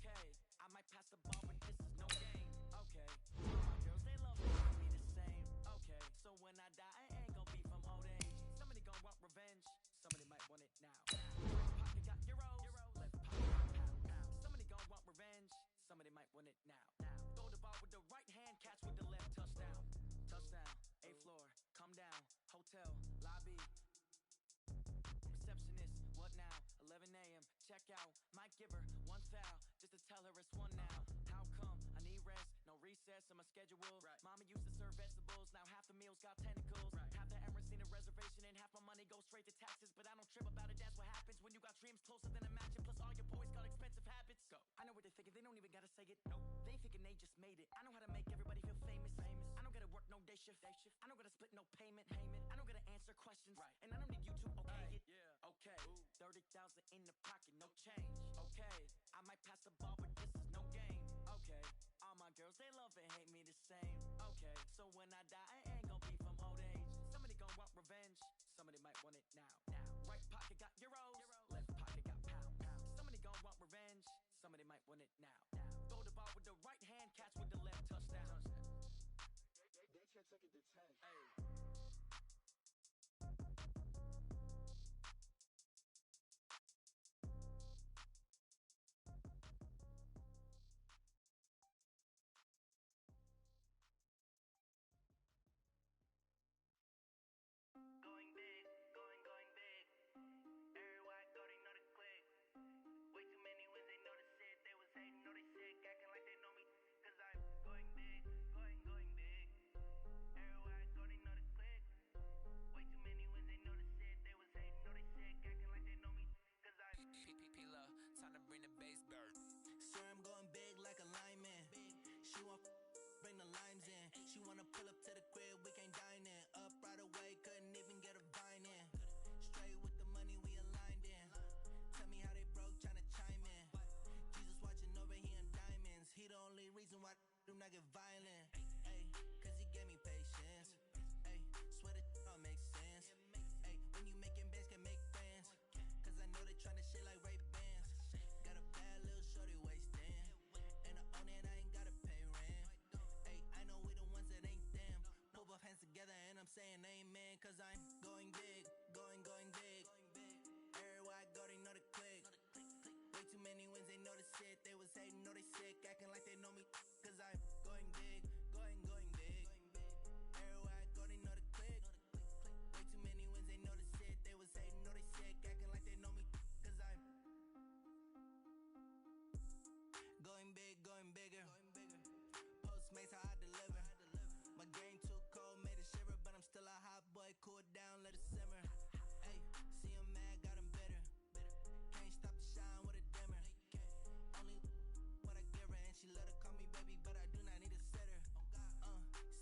Okay, I might pass the ball, but this is no game. Okay, my girls, they love me the same. Okay, so when I die, I ain't gon' be from old age. Somebody gon' want revenge, somebody might want it now. Right pocket got euros, left pocket got pound. Somebody gon' want revenge, somebody might want it now. Throw the ball with the right hand, catch with the left, touchdown. Touchdown, 8th floor, come down, hotel, lobby. Receptionist, what now? 11 a.m. Check out. Might give her one foul just to tell her it's one now. How come? I need rest, no recess in my schedule. Right. Mama used to serve vegetables, now half the meals got tentacles. Right. Half the Emirates need a reservation and half my money goes straight to taxes. But I don't trip about it, that's what happens when you got dreams closer than a mansion. Plus all your boys got expensive habits. Go. I know what they're thinking, they don't even gotta say it. Nope. They thinking they just made it. I know how to make everybody feel famous. I don't gotta work no day shift. I don't gotta split no payment. I don't gotta answer questions. Right. And I don't need you to okay it. Yeah. Okay. Ooh. 30,000 in the pocket, no change. Okay, I might pass the ball, but this is no game. Okay, all my girls, they love and hate me the same. Okay, so when I die, I ain't gon' be from old age. Somebody gon' want revenge, somebody might want it now. Right pocket got euros, left pocket got pound. Somebody gon' want revenge, somebody might want it now. Throw the ball with the right hand, catch with the left, touchdown. They can't take it to 10. Hey. Going big, going big. Everywhere I go, they know the click. Way too many wins, they know the shit. They was hating, know they sick, acting like they know me. Cause I'm going big, going big. Everywhere I go, they know the click. Way too many wins, they know the shit. They was hating, know they sick, acting like they know me. Cause I'm P-P-P-Love, time to bring the bass bird. Swear I'm going big like a lineman. She want bring the limes in. She wanna pull up to the crib, we can't dine in. Up right away, couldn't even get a vine in. Straight with the money, we aligned in. Tell me how they broke, tryna chime in. Jesus watching over, he in diamonds. He the only reason why do not get violent. Ay, cause he gave me patience. Ay, swear that all makes sense. Ay, when you making bands, can make friends. Cause I know they tryna shit like Ray-Bans. Got a bad little shorty wasting. And I own it, I ain't gotta pay rent. Ay, I know we the ones that ain't them. Pull both hands together and I'm saying amen. Cause I'm going big, going big. Everywhere I go, they know the click. Way too many wins, they know the shit. They was hating, know they sick, acting like they know me. Cause I'm going big, going big. Everywhere I go, they know the click. Way too many wins, they know the shit. They was hating, know they sick, acting like they know me. Cause I'm going big, going bigger. Postmates how I deliver. My game too cold, made it shiver. But I'm still a hot boy, cool down, let it simmer. Hey, see him mad, got him bitter. Can't stop the shine with a dimmer. Only what I give her, and she love to call me baby, but I do not need a sitter.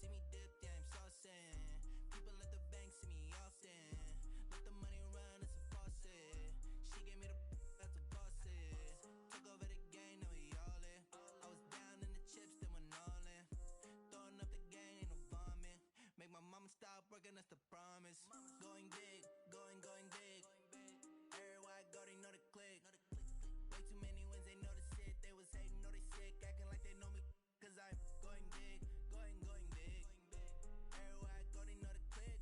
See me dip, yeah, I'm saucing. People at the bank see me often. Let the money run, it's a faucet. She gave me the that's a bosses. Took over the game, now we all in. I was down in the chips, then went all in. Throwing up the game, ain't no vomit. Make my mama stop working, that's the promise. Going big, going big. Everywhere I go, they know the click. Way too many wins, they know the shit. They was hating, know they sick, acting like they know me. Cause I'm going big, going big. Everywhere I go, they know the click.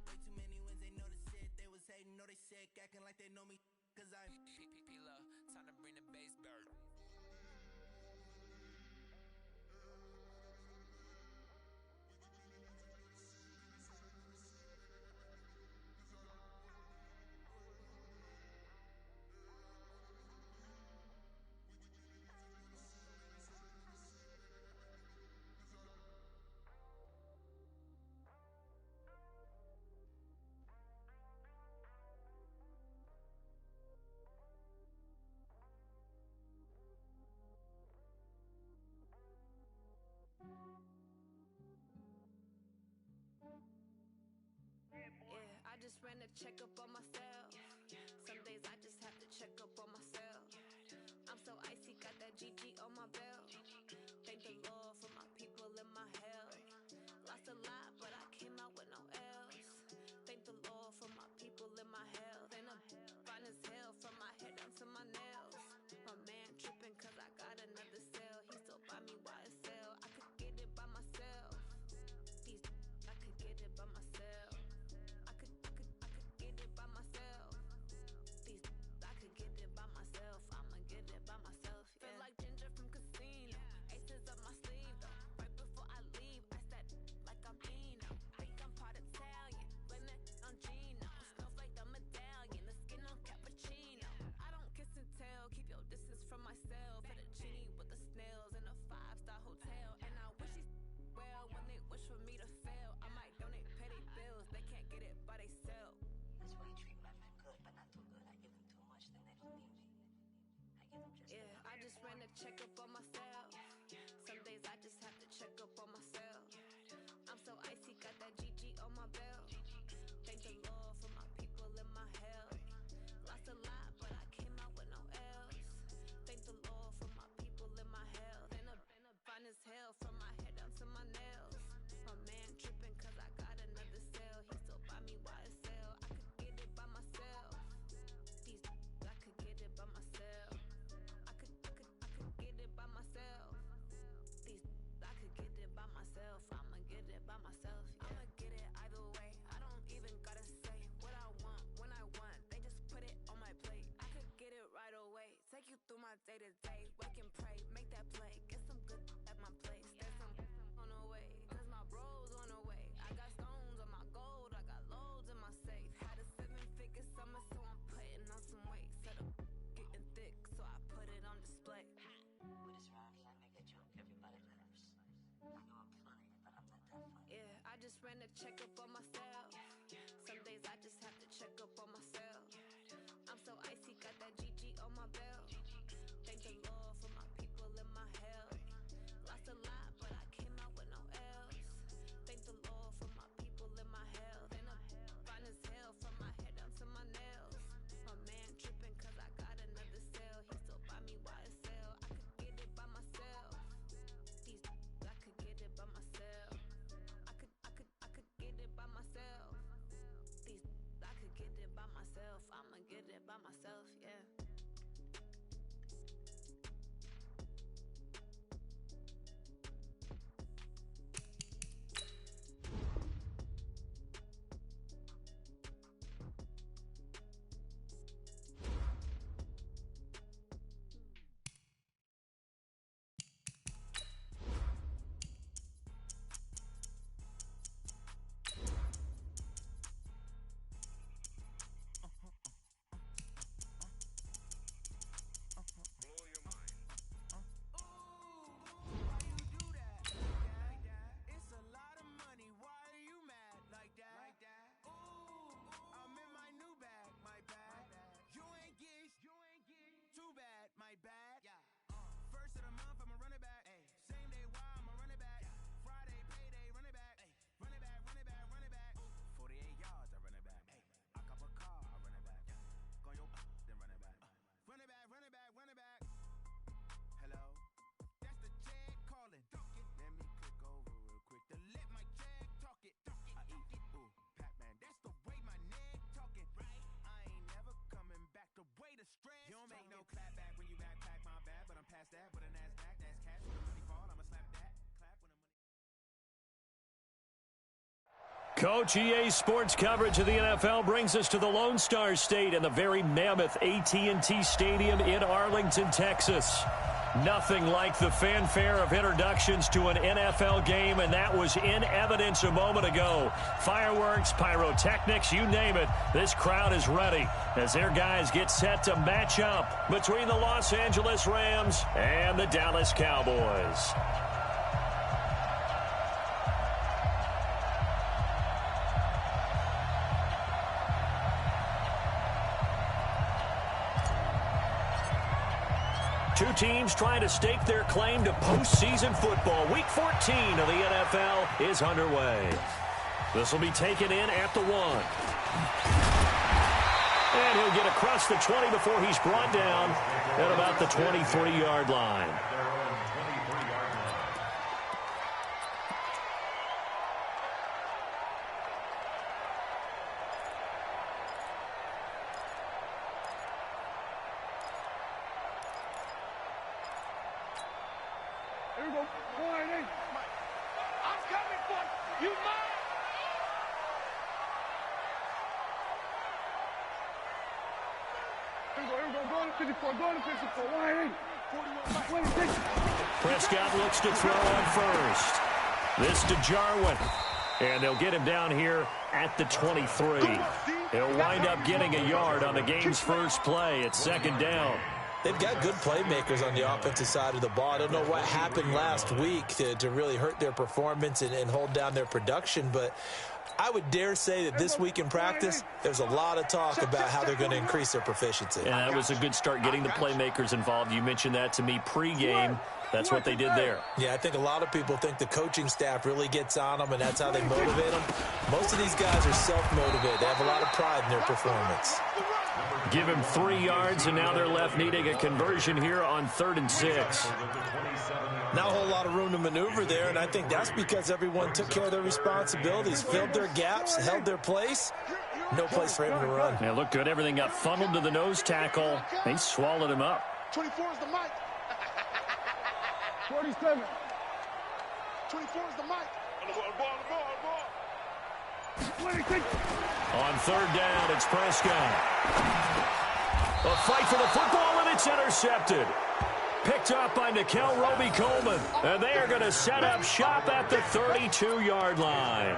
Way too many wins, they know the shit. They was hating, know they sick, acting like they know me. Cause I'm P-P-P-Love, time to bring the bass bird. Yeah, I just ran a checkup on myself. Some days I just have to check up on myself. I'm so icy, got that GG on my belt. Thank the Lord for my people and my health. Lost a lot, but I came out with no L's. Thank the Lord for my people and my health. And I'm fine as hell from my head down to my nails. My man tripping cause I check up on myself. Some days I just have to check up on myself. I'm so icy, got that GG on my belt. Thank the Lord for my people in my health. Lost a lot, but I came out with no L's. Thank the Lord for my people in my health. And a fine as hell from my head down to my nails. My man tripping cause I got another cell. He still buy me YSL. I could get it by myself. I could get it by myself. I could get it by myself. I could get it by myself. I'ma get it by myself. I'ma get it either way. I don't even gotta say what I want when I want. They just put it on my plate. I could get it right away. Take you through my day to day. Wake and pray, make that play. Get some good at my place. There's some on the way, cause my bro's on the way. I got stones on my gold. I got loads in my safe. Had a 7-figure summer, so I'm putting on some weight. Set up getting thick, so I put it on display. With this rhymes, I make a joke, everybody laughs. I know I'm funny, but I'm not that funny. Yeah, I just ran a check up on myself. Some days I just have to check up on myself. I'm so icy, got that GG on my belt. Thank the Lord for my people in my health. Lost a lot, but I came out with no L's. Thank the Lord for my people in my health. And I'm fine as hell from my head down to my nails. My man tripping cause I got another cell. He still buy me YSL. I could get it by myself. I could get it by myself. I could get it by myself. I could get it by myself. I'ma get it by myself, yeah. You don't make no clap back when you backpack, my bad, but I'm past that. But a NASDAQ, that's cash. When the money fall, I'ma slap that. Clap when the money. Coach, EA Sports coverage of the NFL brings us to the Lone Star State and the very mammoth AT&T Stadium in Arlington, Texas. Nothing like the fanfare of introductions to an NFL game, and that was in evidence a moment ago. Fireworks, pyrotechnics, you name it. This crowd is ready as their guys get set to match up between the Los Angeles Rams and the Dallas Cowboys. Two teams trying to stake their claim to postseason football. Week 14 of the NFL is underway. This will be taken in at the 1. And he'll get across the 20 before he's brought down at about the 23-yard line. Prescott looks to throw on first. This to Jarwin. And they'll get him down here at the 23. He'll wind up getting a yard on the game's first play at second down. They've got good playmakers on the offensive side of the ball. I don't know what happened last week to really hurt their performance and hold down their production, but I would dare say that this week in practice, there's a lot of talk about how they're going to increase their proficiency. And that was a good start getting the playmakers involved. You mentioned that to me pregame. That's what they did there. Yeah, I think a lot of people think the coaching staff really gets on them, and that's how they motivate them. Most of these guys are self-motivated. They have a lot of pride in their performance. Give him 3 yards, and now they're left needing a conversion here on 3rd and 6. Not a whole lot of room to maneuver there, and I think that's because everyone took care of their responsibilities, filled their gaps, held their place. No place for him to run. Yeah, looked good. Everything got funneled to the nose tackle. They swallowed him up. 24 is the mic. 47. 24 is the mic. On 3rd down, it's Prescott. A fight for the football, and it's intercepted. Picked up by Nickel Roby-Coleman. And they are going to set up shop at the 32-yard line.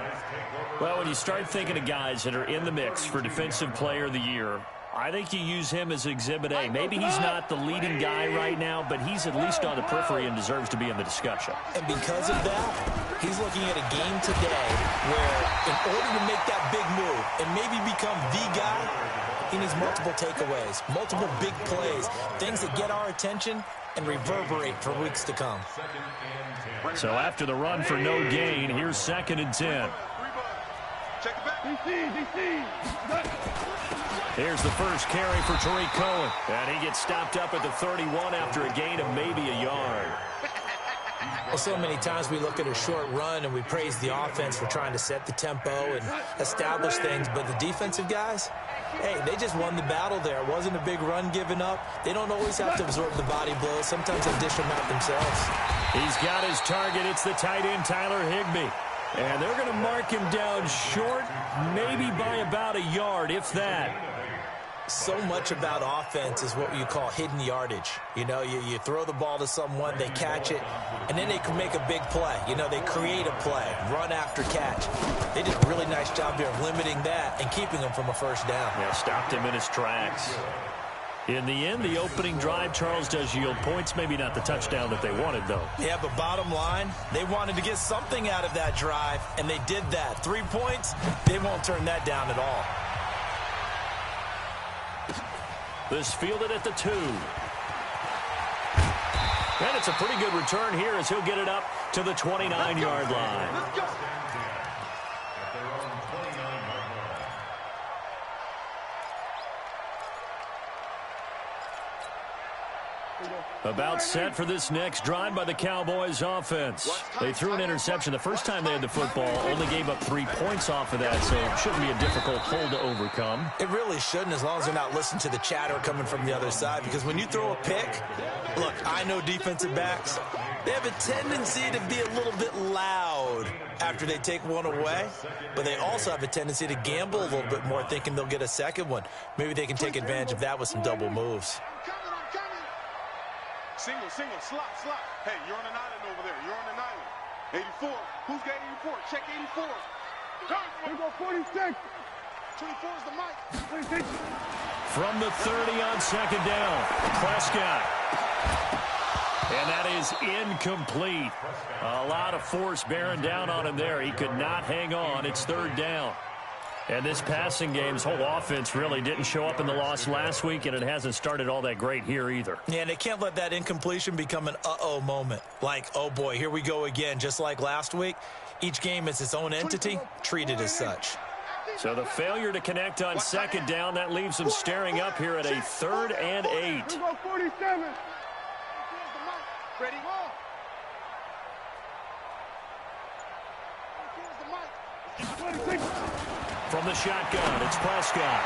Well, when you start thinking of guys that are in the mix for Defensive Player of the Year, I think you use him as Exhibit A. Maybe he's not the leading guy right now, but he's at least on the periphery and deserves to be in the discussion. And because of that, he's looking at a game today where in order to make that big move and maybe become the guy, he needs multiple takeaways, multiple big plays, things that get our attention and reverberate for weeks to come. So after the run for no gain, here's 2nd and 10. Check it back. Here's the first carry for Tariq Cohen. And he gets stopped up at the 31 after a gain of maybe a yard. Well, so many times we look at a short run and we praise the offense for trying to set the tempo and establish things, but the defensive guys, hey, they just won the battle there. It wasn't a big run given up. They don't always have to absorb the body blows. Sometimes they dish them out themselves. He's got his target. It's the tight end, Tyler Higbee. And they're going to mark him down short, maybe by about a yard, if that. So much about offense is what you call hidden yardage. You know, you throw the ball to someone, they catch it, and then they can make a big play. You know, they create a play, run after catch. They did a really nice job there of limiting that and keeping him from a first down. Yeah, stopped him in his tracks. In the end, the opening drive, Charles, does yield points. Maybe not the touchdown that they wanted, though. Yeah, but bottom line, they wanted to get something out of that drive, and they did that. 3 points, they won't turn that down at all. This fielded at the 2. And it's a pretty good return here as he'll get it up to the 29-yard line. Let's go. About set for this next drive by the Cowboys offense. They threw an interception the first time they had the football, only gave up 3 points off of that, so it shouldn't be a difficult hole to overcome. It really shouldn't, as long as they're not listening to the chatter coming from the other side, because when you throw a pick, look, I know defensive backs, they have a tendency to be a little bit loud after they take one away, but they also have a tendency to gamble a little bit more, thinking they'll get a second one. Maybe they can take advantage of that with some double moves. Single, slot. Hey, you're on an island over there. You're on an island. 84. Who's got 84? Check 84. Here go 46. 24 is the mic. 26. From the 30 on 2nd down, Prescott. And that is incomplete. A lot of force bearing down on him there. He could not hang on. It's 3rd down. And this passing game's whole offense really didn't show up in the loss last week, and it hasn't started all that great here either. Yeah, and they can't let that incompletion become an uh-oh moment. Like, oh boy, here we go again, just like last week. Each game is its own entity, treated as such. So the failure to connect on 2nd down, that leaves them staring up here at a 3rd and 8. 47. Ready? From the shotgun, it's Prescott.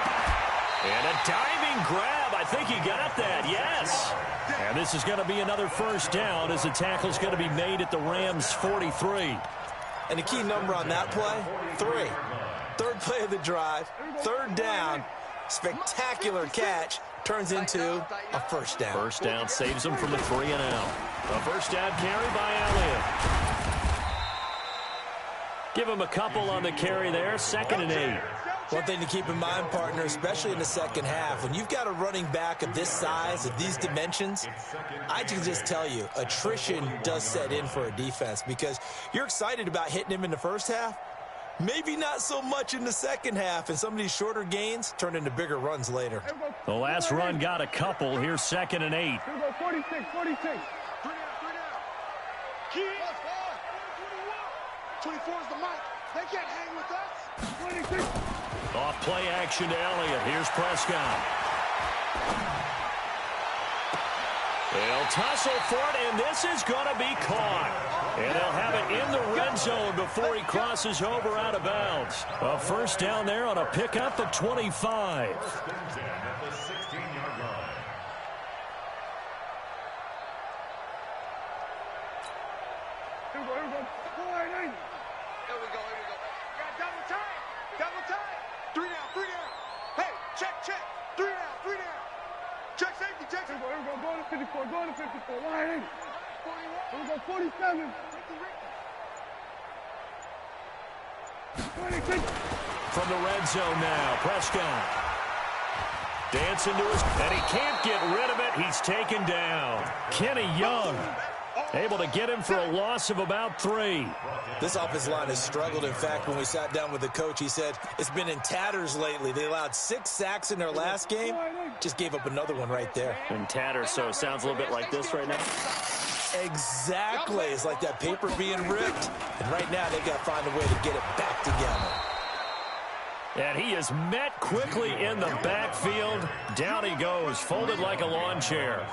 And a diving grab. I think he got that, yes. And this is going to be another first down as the tackle's going to be made at the Rams' 43. And the key number on that play, 3. 3rd play of the drive, 3rd down, spectacular catch, turns into a first down. First down saves them from the 3 and out. A first down carry by Elliott. Give him a couple on the carry there, 2nd and 8. One thing to keep in mind, partner, especially in the second half, when you've got a running back of this size, of these dimensions, I can just tell you, attrition does set in for a defense because you're excited about hitting him in the first half, Maybe not so much in the second half, and some of these shorter gains turn into bigger runs later. The last run got a couple. Here's 2nd and 8. 46. 24 is the mic. They can't hang with us. 26. Off play action to Elliott. Here's Prescott. They'll tussle for it, and this is going to be caught. And they'll have it in the red zone before he crosses over out of bounds. A first down there on a pickup at 25. Here we go. Got double time. 3 down. Hey, check. 3 down. Check safety. Here we go. Going to 54. Line 8. Here we go. 47. 26. From the red zone now, Prescott. Dancing to his, and he can't get rid of it. He's taken down. Kenny Young able to get him for a loss of about 3. This offensive line has struggled. In fact, when we sat down with the coach, he said it's been in tatters lately. They allowed 6 sacks in their last game. Just gave up another one right there. In tatters, so it sounds a little bit like this right now. Exactly. It's like that paper being ripped. And right now, they've got to find a way to get it back together. And he is met quickly in the backfield. Down he goes, folded like a lawn chair.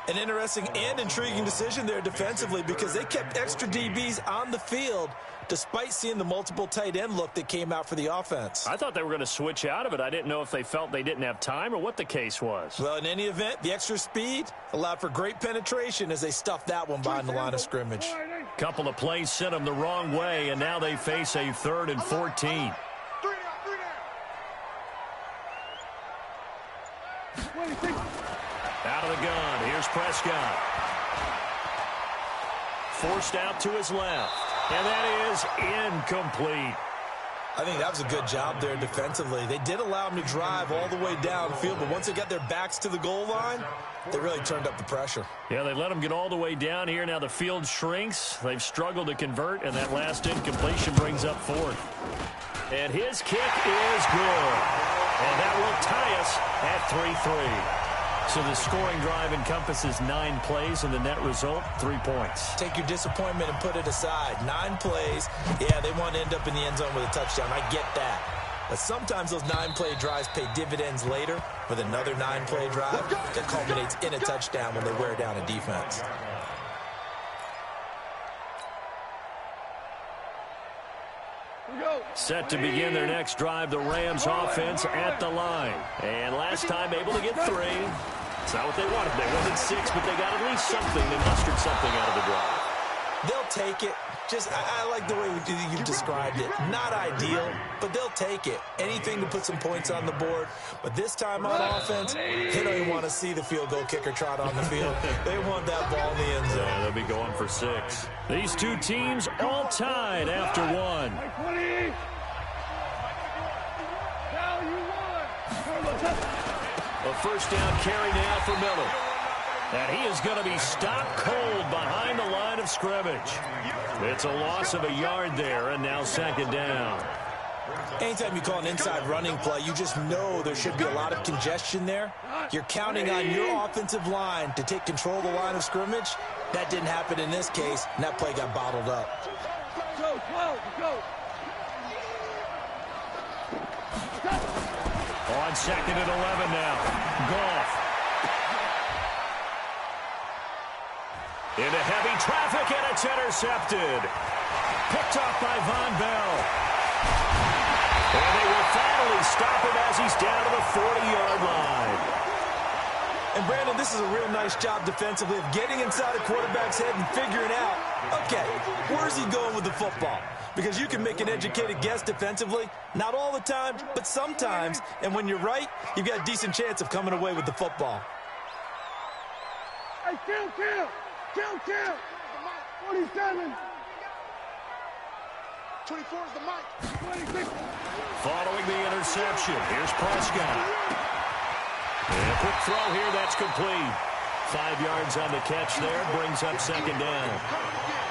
An interesting and intriguing decision there defensively because they kept extra DBs on the field despite seeing the multiple tight end look that came out for the offense. I thought they were going to switch out of it. I didn't know if they felt they didn't have time or what the case was. Well, in any event, the extra speed allowed for great penetration as they stuffed that one behind the line of scrimmage. Couple of plays sent them the wrong way, and now they face a 3rd and 14. 26. Out of the gun, here's Prescott. Forced out to his left, and that is incomplete. I think that was a good job there defensively. They did allow him to drive all the way downfield, but once they got their backs to the goal line, they really turned up the pressure. Yeah, they let him get all the way down here. Now the field shrinks. They've struggled to convert, and that last incompletion brings up 4th. And his kick is good. And that will tie us at 3-3. So the scoring drive encompasses 9 plays, and the net result, 3 points. Take your disappointment and put it aside. 9 plays. Yeah, they want to end up in the end zone with a touchdown. I get that. But sometimes those 9-play drives pay dividends later with another 9-play drive that culminates in a touchdown when they wear down a defense. Set to begin their next drive, the Rams offense at the line. And last time able to get 3. It's not what they wanted. They wanted 6, but they got at least something. They mustered something out of the drive. They'll take it. Just, I like the way you described it. Not ideal, but they'll take it. Anything to put some points on the board. But this time on offense, they don't even want to see the field goal kicker trot on the field. They want that ball in the end zone. Yeah, they'll be going for 6. These two teams all tied after 1. A first down carry now for Miller. And he is going to be stopped cold behind the line of scrimmage. It's a loss of a yard there, and now 2nd down. Anytime you call an inside running play, you just know there should be a lot of congestion there. You're counting on your offensive line to take control of the line of scrimmage. That didn't happen in this case, and that play got bottled up. On 2nd and 11 now. Goff. Into heavy traffic, and it's intercepted. Picked off by Von Bell. And they will finally stop him as he's down to the 40-yard line. And, Brandon, this is a real nice job defensively of getting inside a quarterback's head and figuring out, okay, where's he going with the football? Because you can make an educated guess defensively, not all the time, but sometimes. And when you're right, you've got a decent chance of coming away with the football. Hey, kill! 47. 24 is the mic. 26. Following the interception, here's Prescott. And a quick throw here, that's complete. 5 yards on the catch there, brings up second down.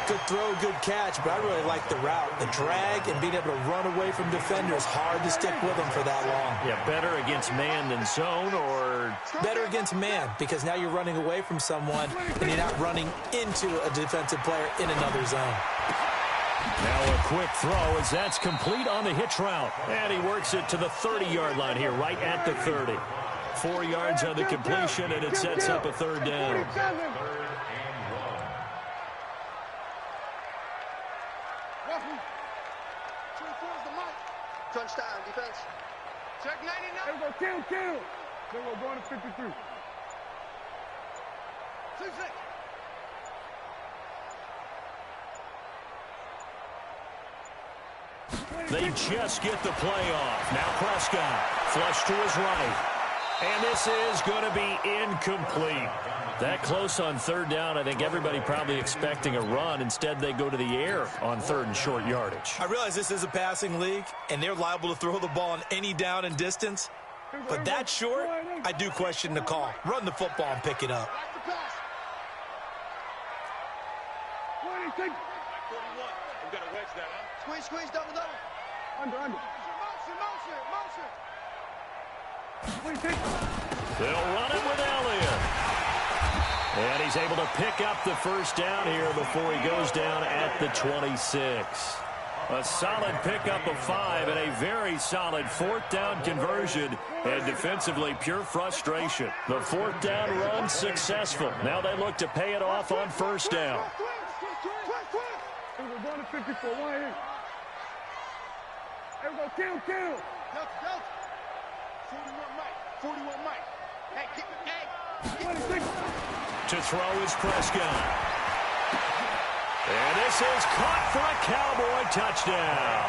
Good throw, good catch, but I really like the route. The drag and being able to run away from defenders, hard to stick with them for that long. Yeah, better against man than zone, or? Better against man, because now you're running away from someone and you're not running into a defensive player in another zone. Now a quick throw as that's complete on the hitch route. And he works it to the 30-yard line here, right at the 30. 4 yards on the completion, and it sets up a third down. Touchdown, defense. Check 99. There we go, kill. There we go, going to 53. 6-6. They just get the play off. Now Prescott, flush to his right. And this is going to be incomplete. That close on third down, I think everybody probably expecting a run. Instead, they go to the air on third and short yardage. I realize this is a passing league, and they're liable to throw the ball on any down and distance. But that short, I do question the call. Run the football and pick it up. 41. We've got to wedge that, huh? Squeeze, double. Under. Motion. They'll run it with Elliott. And he's able to pick up the first down here before he goes down at the 26. A solid pickup of 5 and a very solid fourth down conversion. And defensively, pure frustration. The fourth down run successful. Now they look to pay it off on first down. We're going to 54. 1-8. There we go, kill. Delta. 41 Mike. Hey, get the egg. 26. To throw is Prescott. And this is caught for a Cowboy touchdown.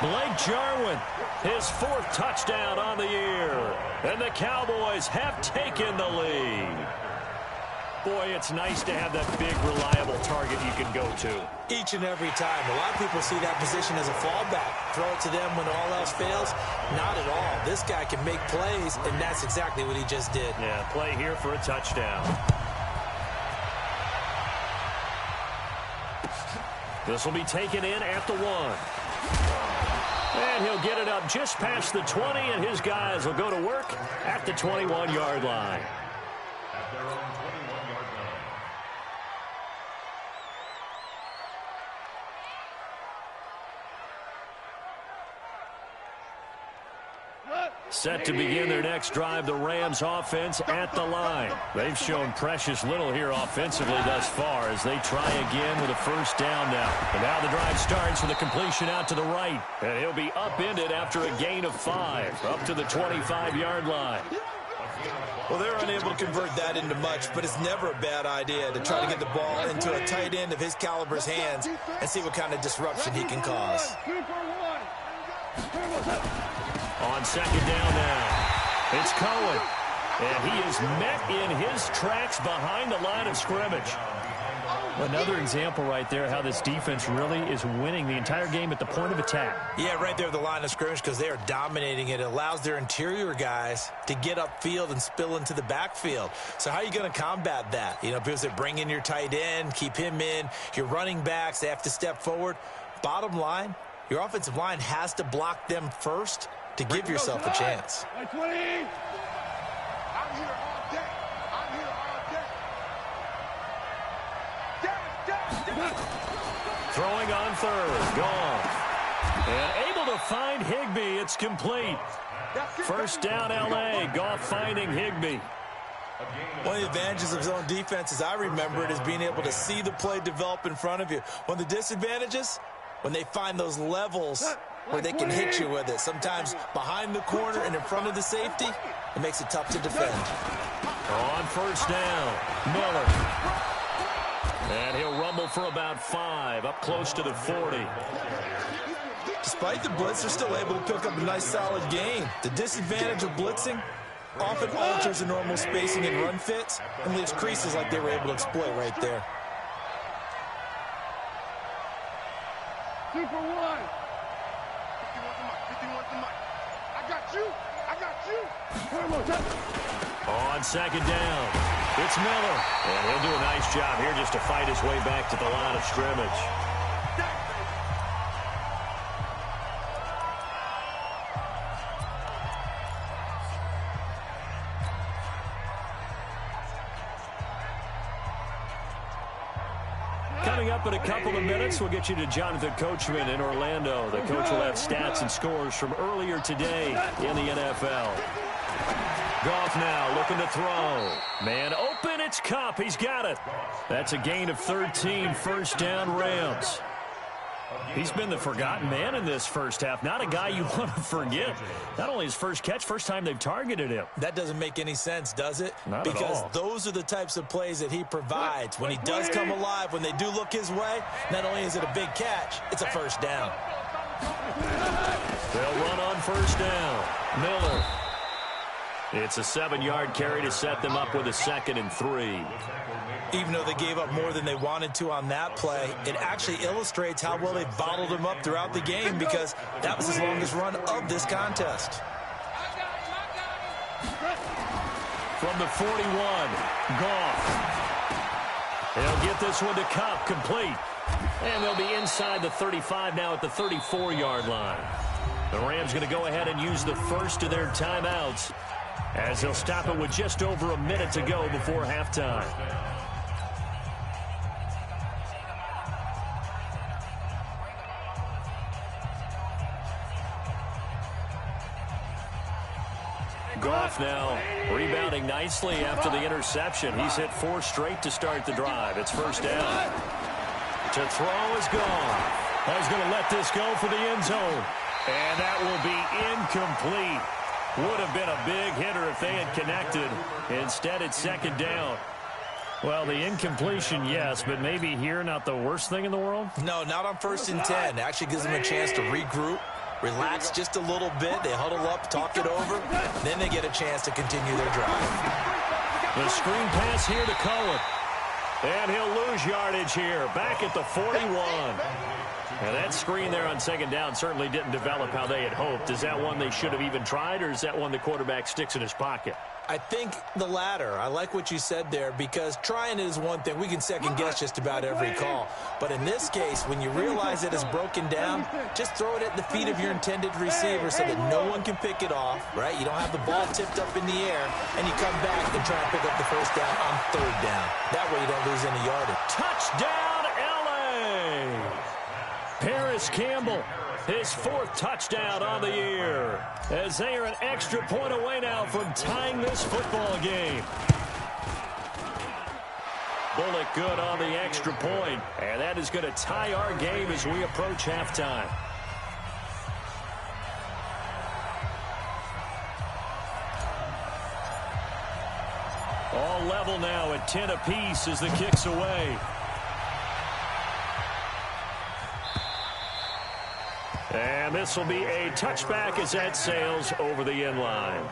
Blake Jarwin, his 4th touchdown on the year. And the Cowboys have taken the lead. Boy, it's nice to have that big, reliable target you can go to. Each and every time. A lot of people see that position as a fallback. Throw it to them when all else fails. Not at all. This guy can make plays, and that's exactly what he just did. Yeah, play here for a touchdown. This will be taken in at the 1. And he'll get it up just past the 20, and his guys will go to work at the 21-yard line. Set to begin their next drive, the Rams offense at the line. They've shown precious little here offensively thus far as they try again with a first down now. And now the drive starts with a completion out to the right. And he'll be upended after a gain of 5, up to the 25-yard line. Well, they're unable to convert that into much, but it's never a bad idea to try to get the ball into a tight end of his caliber's hands and see what kind of disruption he can cause. On second down now, it's Cohen. And he is met in his tracks behind the line of scrimmage. Another example right there how this defense really is winning the entire game at the point of attack. Yeah, right there at the line of scrimmage because they are dominating it. It allows their interior guys to get upfield and spill into the backfield. So how are you going to combat that? You know, because they bring in your tight end, keep him in. Your running backs, they have to step forward. Bottom line, your offensive line has to block them first to give yourself a chance. I'm here all day. Throwing on third, gone. And able to find Higbee, it's complete. First down L.A., Goff finding Higbee. One of the advantages of zone defense, as I remember it, is being able to see the play develop in front of you. One of the disadvantages, when they find those levels where they can hit you with it. Sometimes behind the corner and in front of the safety, it makes it tough to defend. On first down, Miller. And he'll rumble for about 5, up close to the 40. Despite the blitz, they're still able to pick up a nice, solid gain. The disadvantage of blitzing often alters the normal spacing and run fits and leaves creases like they were able to exploit right there. 2 for 1. 51 to Mike. I got you. On second down, It's Miller, and he'll do a nice job here just to fight his way back to the line of scrimmage. Coming up in a couple of minutes, we'll get you to Jonathan Coachman in Orlando. The coach will have stats and scores from earlier today in the NFL. Goff now looking to throw. Man open, it's Kupp. He's got it. That's a gain of 13, first down Rams. He's been the forgotten man in this first half. Not a guy you want to forget. Not only his first catch, first time they've targeted him. That doesn't make any sense, does it? Not because at all. Those are the types of plays that he provides. When he does come alive, when they do look his way, not only is it a big catch, it's a first down. They'll run on first down. Miller. It's a 7-yard carry to set them up with a 2nd and 3. Even though they gave up more than they wanted to on that play, it actually illustrates how well they bottled him up throughout the game because that was his longest run of this contest. From the 41, Goff. He'll get this one to Kupp, complete. And they'll be inside the 35 now at the 34-yard line. The Rams going to go ahead and use the first of their timeouts as they'll stop it with just over a minute to go before halftime. Goff now rebounding nicely after the interception. He's hit 4 straight to start the drive. It's first down. To throw is gone. He's going to let this go for the end zone. And that will be incomplete. Would have been a big hitter if they had connected. Instead, it's second down. Well, the incompletion, yes, but maybe here not the worst thing in the world? No, not on 1st and 10. It actually gives them a chance to regroup, relax just a little bit. They huddle up, talk it over. Then they get a chance to continue their drive. The screen pass here to Cohen. And he'll lose yardage here. Back at the 41. And that screen there on second down certainly didn't develop how they had hoped. Is that one they should have even tried, or is that one the quarterback sticks in his pocket? I think the latter. I like what you said there because trying it is one thing. We can second-guess just about every call. But in this case, when you realize it is broken down, just throw it at the feet of your intended receiver so that no one can pick it off, right? You don't have the ball tipped up in the air, and you come back and try and pick up the first down on 3rd down. That way you don't lose any yardage. Touchdown, L.A.! Paris Campbell, his 4th touchdown on the year, as they are an extra point away now from tying this football game. Bullock good on the extra point, and that is going to tie our game as we approach halftime. All level now at 10 apiece as the kick's away. And this will be a touchback as that sails over the end line.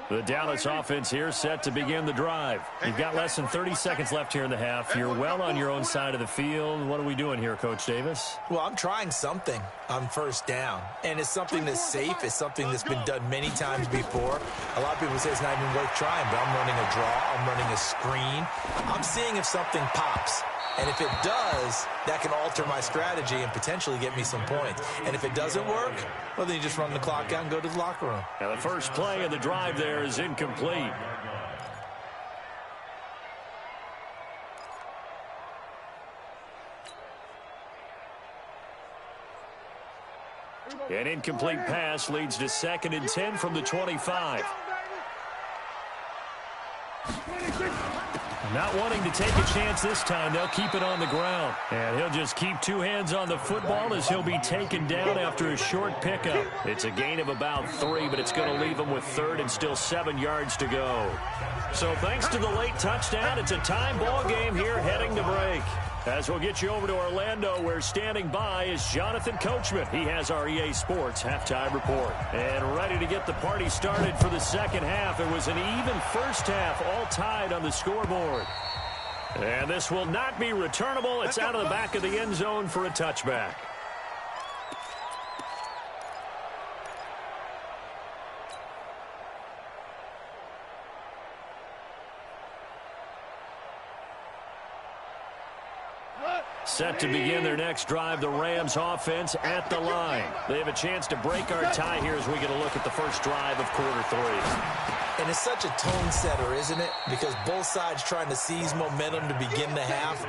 The Dallas offense here set to begin the drive. You've got less than 30 seconds left here in the half. You're well on your own side of the field. What are we doing here, Coach Davis? Well, I'm trying something on 1st down, and it's something that's safe. It's something that's been done many times before. A lot of people say it's not even worth trying, but I'm running a draw. I'm running a screen. I'm seeing if something pops. And if it does, that can alter my strategy and potentially get me some points. And if it doesn't work, well, then you just run the clock out and go to the locker room. Now, the first play of the drive there is incomplete. An incomplete pass leads to 2nd and 10 from the 25. Not wanting to take a chance this time, they'll keep it on the ground. And he'll just keep 2 hands on the football as he'll be taken down after a short pickup. It's a gain of about 3, but it's going to leave him with 3rd and still 7 yards to go. So thanks to the late touchdown, it's a time ball game here heading to break. As we'll get you over to Orlando, where standing by is Jonathan Coachman. He has our EA Sports halftime report. And ready to get the party started for the second half. It was an even first half, all tied on the scoreboard. And this will not be returnable. It's out of the back of the end zone for a touchback. Set to begin their next drive, the Rams offense at the line. They have a chance to break our tie here as we get a look at the first drive of quarter 3. And it's such a tone setter, isn't it? Because both sides trying to seize momentum to begin the half.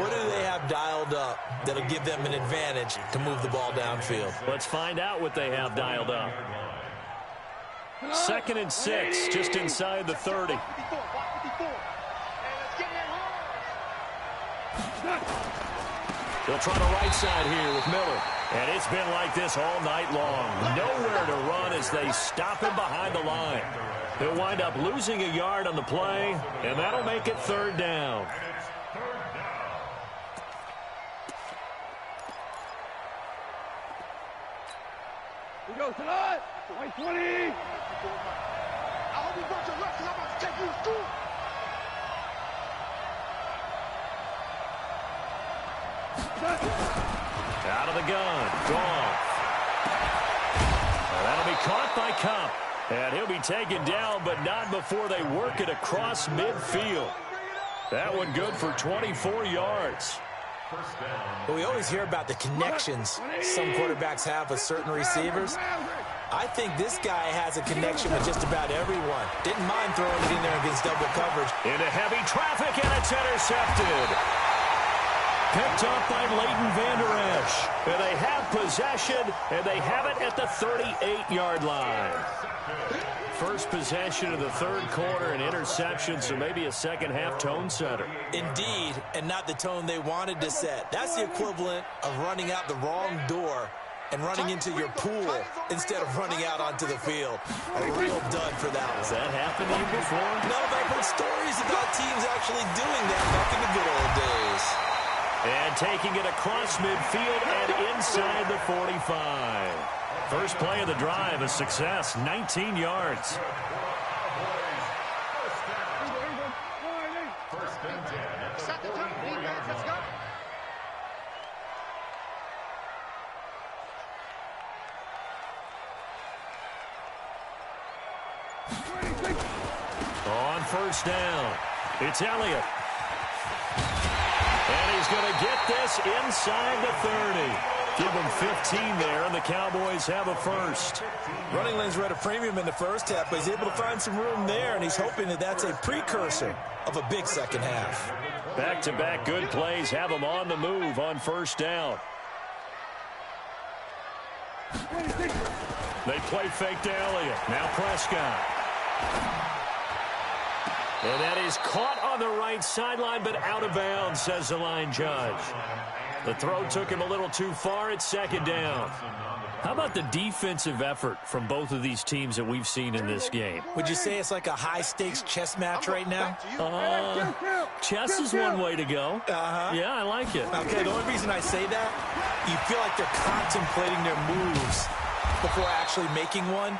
What do they have dialed up that'll give them an advantage to move the ball downfield? Let's find out what they have dialed up. 2nd and 6, just inside the 30. They'll try the right side here with Miller. And it's been like this all night long. Nowhere to run as they stop him behind the line. They'll wind up losing a yard on the play, and that'll make it 3rd down. Here goes tonight. White 20. I hope you brought your left because I'm about to take you to school. Out of the gun. Goff. And that'll be caught by Cup. And he'll be taken down, but not before they work it across midfield. That one good for 24 yards. But we always hear about the connections some quarterbacks have with certain receivers. I think this guy has a connection with just about everyone. Didn't mind throwing it in there against double coverage. Into heavy traffic, and it's intercepted. Picked up by Leighton Vander Esch. And they have possession, and they have it at the 38-yard line. First possession of the 3rd quarter, an interception, so maybe a second-half tone setter. Indeed, and not the tone they wanted to set. That's the equivalent of running out the wrong door and running into your pool instead of running out onto the field. A real dud for that one. Has that happened to you before? No, but I've heard stories about teams actually doing that back in the good old days. And taking it across midfield and inside the 45. First play of the drive, a success, 19 yards. Set the time, defense, let's go. On 1st down, it's Elliott. And he's going to get this inside the 30. Give him 15 there, and the Cowboys have a first. Running lanes were at a premium in the first half, but he's able to find some room there, and he's hoping that that's a precursor of a big second half. Back-to-back good plays have him on the move on 1st down. They play fake to Elliott. Now Prescott. And that is caught on the right sideline, but out of bounds, says the line judge. The throw took him a little too far. It's 2nd down. How about the defensive effort from both of these teams that we've seen in this game? Would you say it's like a high-stakes chess match right now? Chess is one way to go. Yeah, I like it. Okay, the only reason I say that, you feel like they're contemplating their moves before actually making one,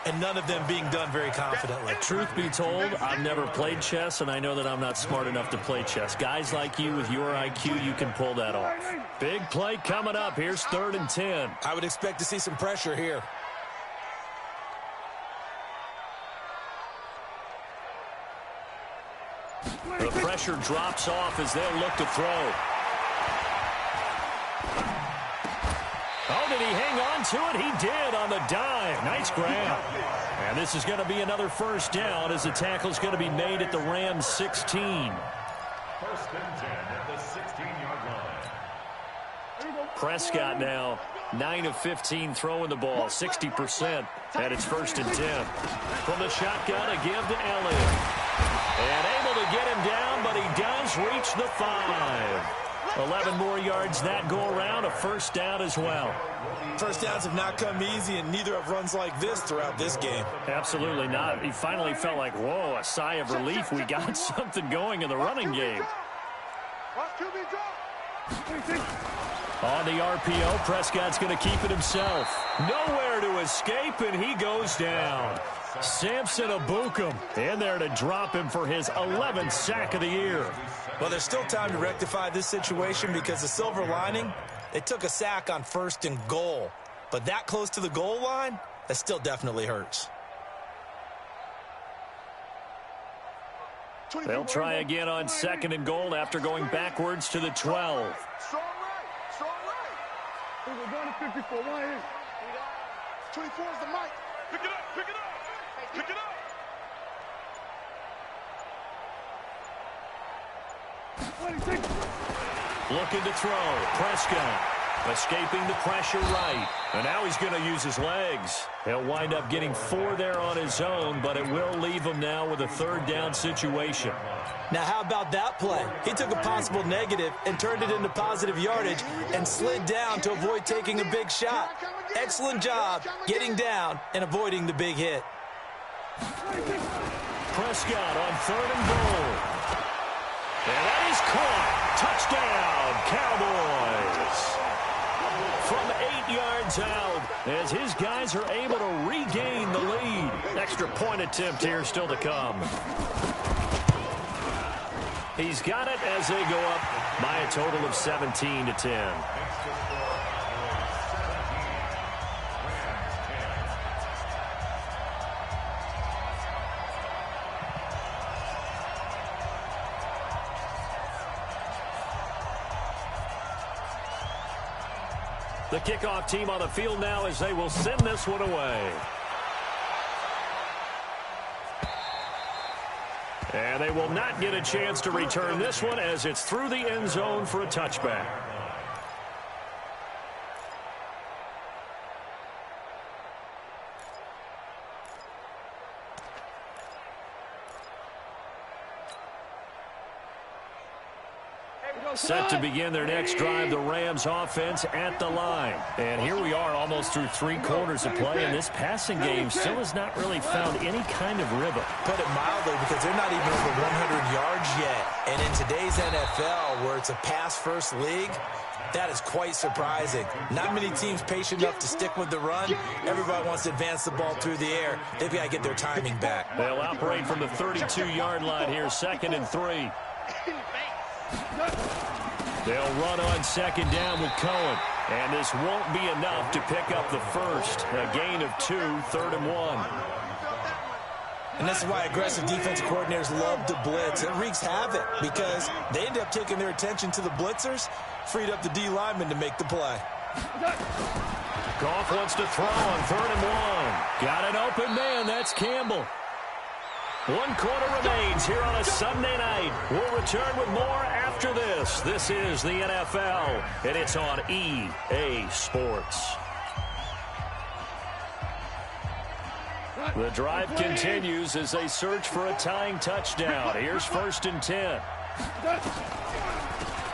and none of them being done very confidently. Truth be told, I've never played chess, and I know that I'm not smart enough to play chess. Guys like you with your IQ, you can pull that off. Big play coming up. Here's 3rd and 10. I would expect to see some pressure here. The pressure drops off as they'll look to throw. Oh, did he hang on to it? He did on the dive. Nice grab. And this is going to be another 1st down as the tackle's going to be made at the Rams 16. 1st and 10 at the 16-yard line. Prescott now 9 of 15 throwing the ball, 60%, and it's 1st and 10. From the shotgun, a give to Elliott. And able to get him down, but he does reach the 5. 11 more yards that go around, a 1st down as well. First downs have not come easy, and neither have runs like this throughout this game. Absolutely not. He finally felt like, whoa, a sigh of relief. We got something going in the running game. On the RPO, Prescott's going to keep it himself. Nowhere to escape, and he goes down. Samson Abukum in there to drop him for his 11th sack of the year. Well, there's still time to rectify this situation because the silver lining, they took a sack on 1st and goal. But that close to the goal line, that still definitely hurts. They'll try again on 2nd and goal after going backwards to the 12. Strong right. We're going to 54. Why is 24 is the mic. Pick it up. Looking to throw. Prescott escaping the pressure right. And now he's going to use his legs. He'll wind up getting 4 there on his own, but it will leave him now with a 3rd down situation. Now, how about that play? He took a possible negative and turned it into positive yardage and slid down to avoid taking a big shot. Excellent job getting down and avoiding the big hit. Prescott on 3rd and goal. And that is caught. Touchdown, Cowboys. From 8 yards out as his guys are able to regain the lead. Extra point attempt here still to come. He's got it as they go up by a total of 17-10. The kickoff team on the field now as they will send this one away. And they will not get a chance to return this one as it's through the end zone for a touchback. Set to begin their next drive, the Rams offense at the line. And here we are almost through 3 quarters of play, and this passing game still has not really found any kind of rhythm. Put it mildly, because they're not even over 100 yards yet. And in today's NFL, where it's a pass-first league, that is quite surprising. Not many teams patient enough to stick with the run. Everybody wants to advance the ball through the air. They've got to get their timing back. They'll operate from the 32-yard line here, 2nd and 3. They'll run on 2nd down with Cohen. And this won't be enough to pick up the first. A gain of 2, 3rd and 1. And this is why aggressive defensive coordinators love to blitz. It wreaks havoc because they end up taking their attention to the blitzers, freed up the D lineman to make the play. Goff wants to throw on 3rd and 1. Got an open man. That's Campbell. 1 quarter remains here on a Sunday night. We'll return with more after this. This is the NFL, and it's on EA Sports. The drive continues as they search for a tying touchdown. Here's 1st and 10.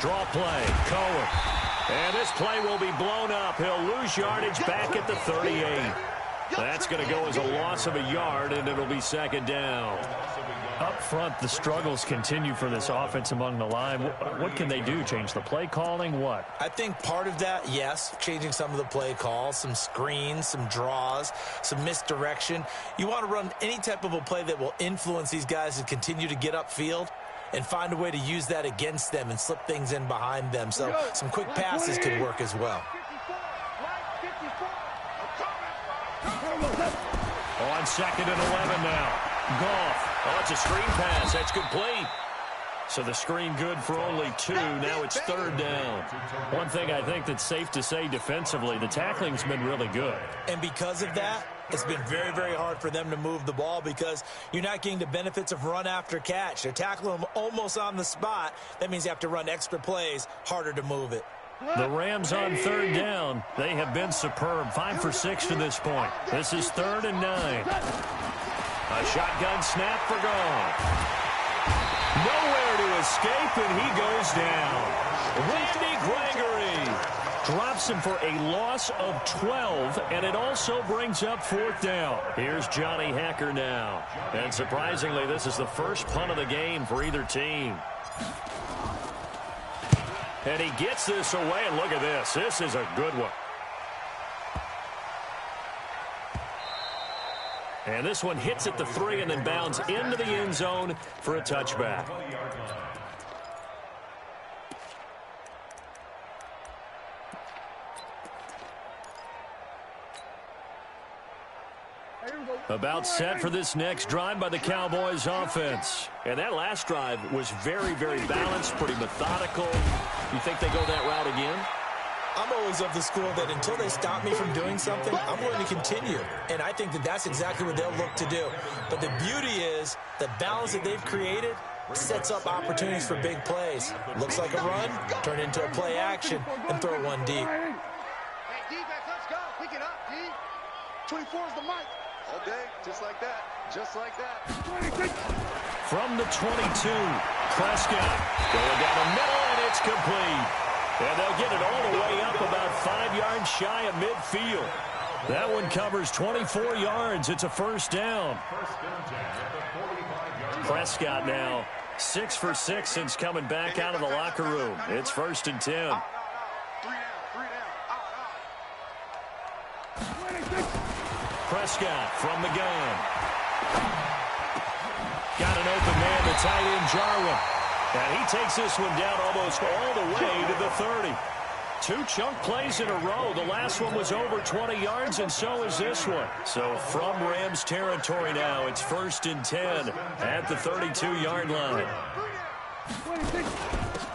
Draw play, Cohen. And this play will be blown up. He'll lose yardage back at the 38. That's going to go as a loss of a yard, and it'll be 2nd down. Up front, the struggles continue for this offense among the line. What can they do? Change the play calling? What? I think part of that, yes, changing some of the play calls, some screens, some draws, some misdirection. You want to run any type of a play that will influence these guys to continue to get upfield and find a way to use that against them and slip things in behind them. So some quick passes could work as well. On 2nd and 11 now. Goff. Oh, it's a screen pass. That's complete. So the screen good for only 2. Now it's 3rd down. One thing I think that's safe to say defensively, the tackling's been really good. And because of that, it's been very, very hard for them to move the ball because you're not getting the benefits of run after catch. They're tackling them almost on the spot. That means you have to run extra plays, harder to move it. The Rams on 3rd down. They have been superb. 5 for 6 to this point. This is 3rd and 9. A shotgun snap for Goff. Nowhere to escape, and he goes down. Randy Gregory drops him for a loss of 12, and it also brings up 4th down. Here's Johnny Hacker now. And surprisingly, this is the first punt of the game for either team. And he gets this away, and look at this. This is a good one. And this one hits at the 3 and then bounds into the end zone for a touchback. About set for this next drive by the Cowboys offense. And that last drive was very, very balanced, pretty methodical. You think they go that route again? I'm always of the school that until they stop me from doing something, I'm going to continue. And I think that that's exactly what they'll look to do. But the beauty is the balance that they've created sets up opportunities for big plays. Looks like a run, turn into a play action, and throw one deep. Hey, defense, let's go. Pick it up, D. 24 is the mic. All day, just like that. Just like that. From the 22, Prescott going down the middle, and it's complete. And they'll get it all the way up about 5 yards shy of midfield. That one covers 24 yards. It's a first down. Prescott now 6 for 6 since coming back out of the locker room. It's 1st and 10. Prescott from the gun. Got an open man, the tight end Jarwin. And he takes this one down almost all the way to the 30. 2 chunk plays in a row. The last one was over 20 yards, and so is this one. So from Rams territory now, it's 1st and 10 at the 32-yard line.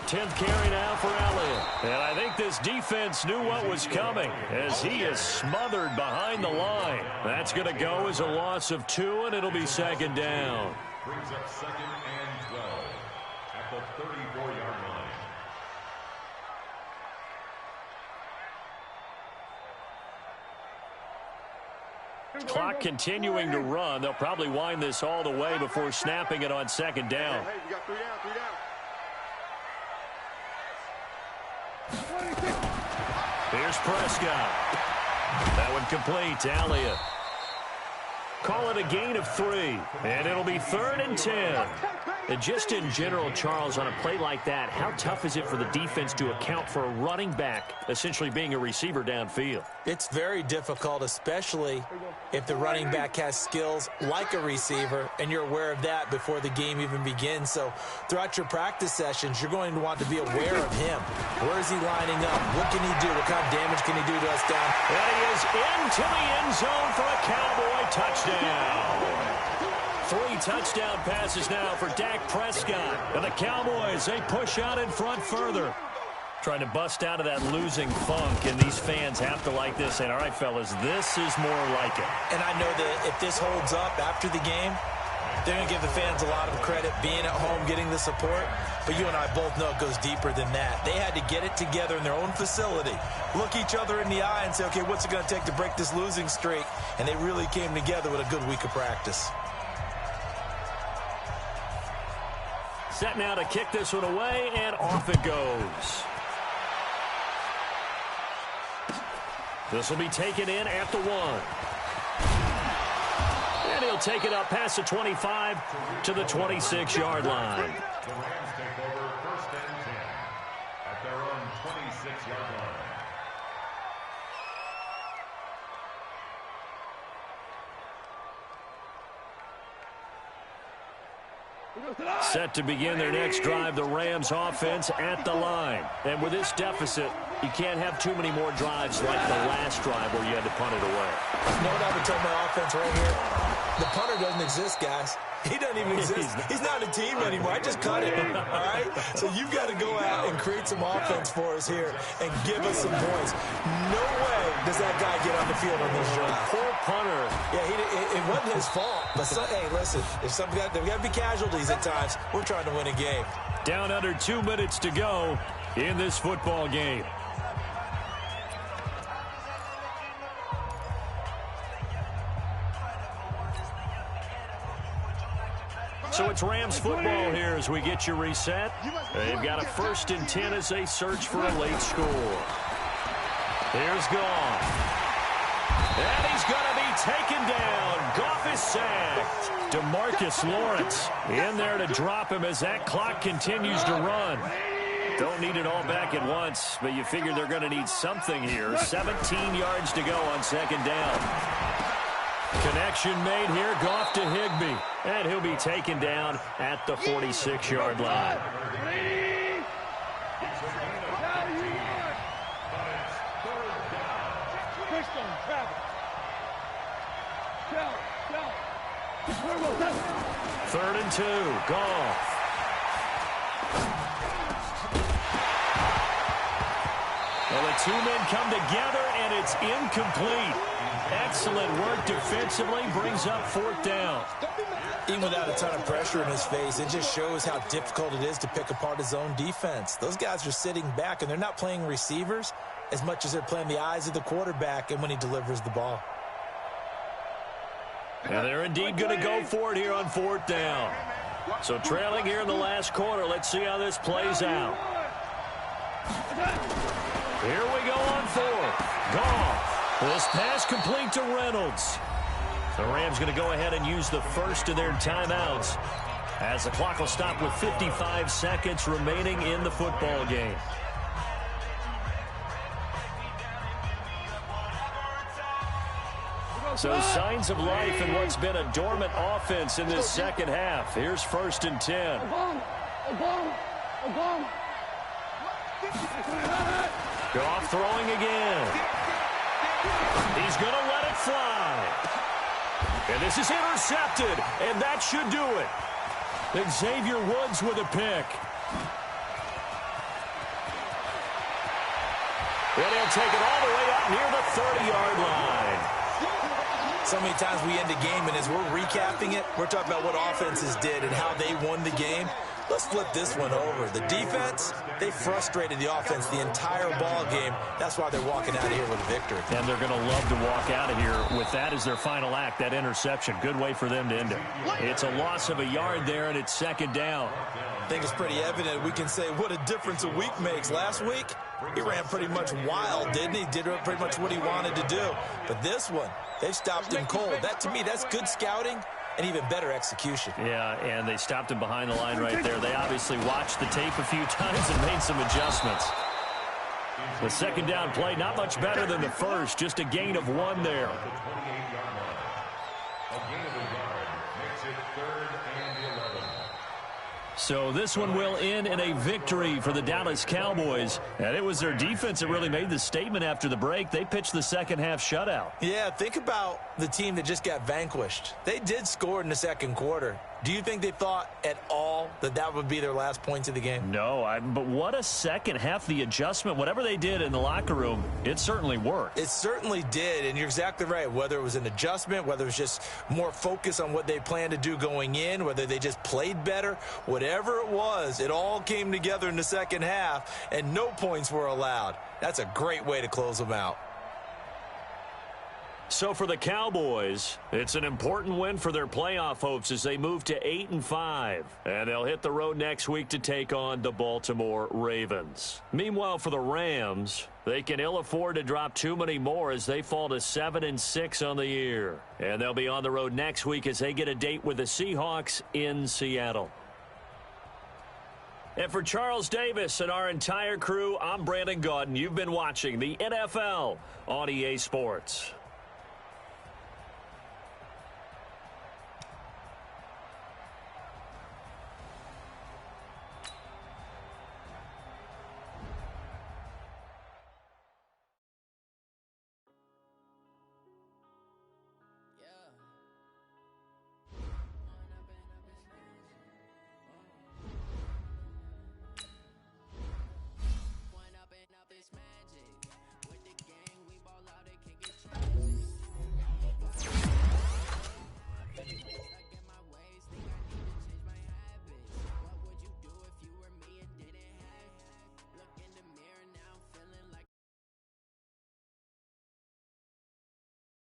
10th carry now for Elliott. And I think this defense knew what was coming as he is smothered behind the line. That's going to go as a loss of 2, and it'll be 2nd down. Brings up 2nd and 12 at the 34-yard line. Clock continuing to run. They'll probably wind this all the way before snapping it on 2nd down. Hey, we got 3 down, 3 down. Here's Prescott. That one complete to Elliott. Call it a gain of 3, and it'll be 3rd and 10. And just in general, Charles, on a play like that, how tough is it for the defense to account for a running back essentially being a receiver downfield? It's very difficult, especially if the running back has skills like a receiver, and you're aware of that before the game even begins. So throughout your practice sessions, you're going to want to be aware of him. Where is he lining up? What can he do? What kind of damage can he do to us down? And he is into the end zone for a Cowboy touchdown. 3 touchdown passes now for Dak Prescott. And the Cowboys, they push out in front further. Trying to bust out of that losing funk, and these fans have to like this. And all right, fellas, this is more like it. And I know that if this holds up after the game, they're going to give the fans a lot of credit being at home, getting the support. But you and I both know it goes deeper than that. They had to get it together in their own facility, look each other in the eye and say, okay, what's it going to take to break this losing streak? And they really came together with a good week of practice. Set now to kick this one away, and off it goes. This will be taken in at the 1. And he'll take it up past the 25 to the 26-yard line. The Rams take over 1st and 10 at their own 26-yard line. Set to begin their next drive, the Rams offense at the line. And with this deficit, you can't have too many more drives like the last drive where you had to punt it away. You know what I would tell my offense right here? The punter doesn't exist, guys. He doesn't even exist. He's not a team anymore. I just cut him, all right? So you've got to go out and create some offense for us here and give us some points. No way does that guy get on the field on this drive. Poor punter. Yeah, it wasn't his fault. But, hey, listen, if there's got to be casualties at times, we're trying to win a game. Down under 2 minutes to go in this football game. So it's Rams football here as we get you reset. They've got a 1st and 10 as they search for a late score. Here's Goff. And he's going to be taken down. Goff is sacked. DeMarcus Lawrence in there to drop him as that clock continues to run. Don't need it all back at once, but you figure they're going to need something here. 17 yards to go on 2nd down. Connection made here. Goff to Higbee. And he'll be taken down at the 46-yard line. Third and 2. Goff. Well, the two men come together, and it's incomplete. Excellent work defensively, brings up fourth down. Even without a ton of pressure in his face, it just shows how difficult it is to pick apart his own defense. Those guys are sitting back, and they're not playing receivers as much as they're playing the eyes of the quarterback and when he delivers the ball. And they're indeed going to go for it here on fourth down. So trailing here in the last quarter. Let's see how this plays out. Here we go on fourth. Goff. This pass complete to Reynolds. The Rams going to go ahead and use the first of their timeouts as the clock will stop with 55 seconds remaining in the football game. So signs of life in what's been a dormant offense in this second half. Here's first and 10. Goff throwing again. He's going to let it fly. And this is intercepted, and that should do it. Xavier Woods with a pick. And he'll take it all the way up near the 30-yard line. So many times we end a game, and as we're recapping it, we're talking about what offenses did and how they won the game. Let's flip this one over. The defense, they frustrated the offense the entire ball game. That's why they're walking out of here with a victory. And they're going to love to walk out of here with that as their final act, that interception. Good way for them to end it. It's a loss of a yard there, and it's second down. I think it's pretty evident. We can say what a difference a week makes. Last week, he ran pretty much wild, didn't he? Did pretty much what he wanted to do. But this one, they've stopped him cold. That, to me, that's good scouting and even better execution. Yeah, and they stopped him behind the line right there. They obviously watched the tape a few times and made some adjustments. The second down play, not much better than the first. Just a gain of 1 there. So this one will end in a victory for the Dallas Cowboys. And it was their defense that really made the statement after the break. They pitched the second half shutout. Yeah, think about the team that just got vanquished. They did score in the second quarter. Do you think they thought at all that that would be their last points of the game? No, but what a second half. The adjustment, whatever they did in the locker room, it certainly worked. It certainly did, and you're exactly right. Whether it was an adjustment, whether it was just more focus on what they planned to do going in, whether they just played better, whatever it was, it all came together in the second half, and no points were allowed. That's a great way to close them out. So for the Cowboys, it's an important win for their playoff hopes as they move to 8-5. And they'll hit the road next week to take on the Baltimore Ravens. Meanwhile, for the Rams, they can ill afford to drop too many more as they fall to 7-6 on the year. And they'll be on the road next week as they get a date with the Seahawks in Seattle. And for Charles Davis and our entire crew, I'm Brandon Gaudin. You've been watching the NFL on EA Sports.